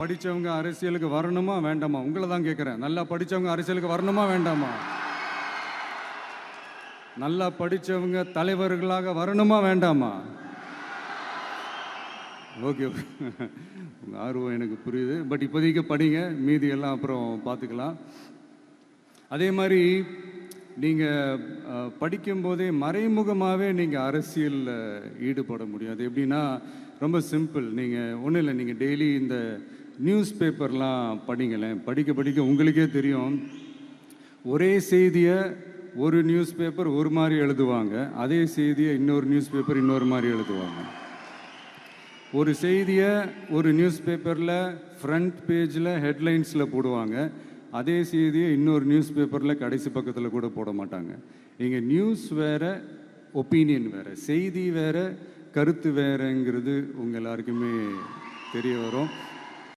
படித்தவங்க அரசியலுக்கு வரணுமா வேண்டாமா? உங்களை தான் கேட்குறேன். நல்லா படித்தவங்க அரசியலுக்கு வரணுமா வேண்டாமா? நல்லா படித்தவங்க தலைவர்களாக வரணுமா வேண்டாமா? ஓகே, உங்கள் ஆர்வம் எனக்கு புரியுது. பட் இப்போதைக்கு படிங்க, மீதி எல்லாம் அப்புறம் பார்த்துக்கலாம். அதே மாதிரி நீங்கள் படிக்கும்போதே மறைமுகமாகவே நீங்கள் அரசியலில் ஈடுபட முடியும். அது எப்படின்னா ரொம்ப சிம்பிள். நீங்கள் ஒன்றும் இல்லை, நீங்கள் டெய்லி இந்த நியூஸ் பேப்பர்லாம் படிங்களேன். படிக்க படிக்க உங்களுக்கே தெரியும், ஒரே செய்தியை ஒரு நியூஸ் பேப்பர் ஒரு மாதிரி எழுதுவாங்க, அதே செய்தியை இன்னொரு நியூஸ் பேப்பர் இன்னொரு மாதிரி எழுதுவாங்க. ஒரு செய்தியை ஒரு நியூஸ் பேப்பரில் ஃப்ரண்ட் பேஜில் ஹெட்லைன்ஸில் போடுவாங்க, அதே செய்தியை இன்னொரு நியூஸ் பேப்பரில் கடைசி பக்கத்தில் கூட போட மாட்டாங்க. இங்கே நியூஸ் வேறு, ஒப்பீனியன் வேறு, செய்தி வேறு, கருத்து வேறுங்கிறது உங்கள் எல்லாருக்குமே தெரிய வரும்.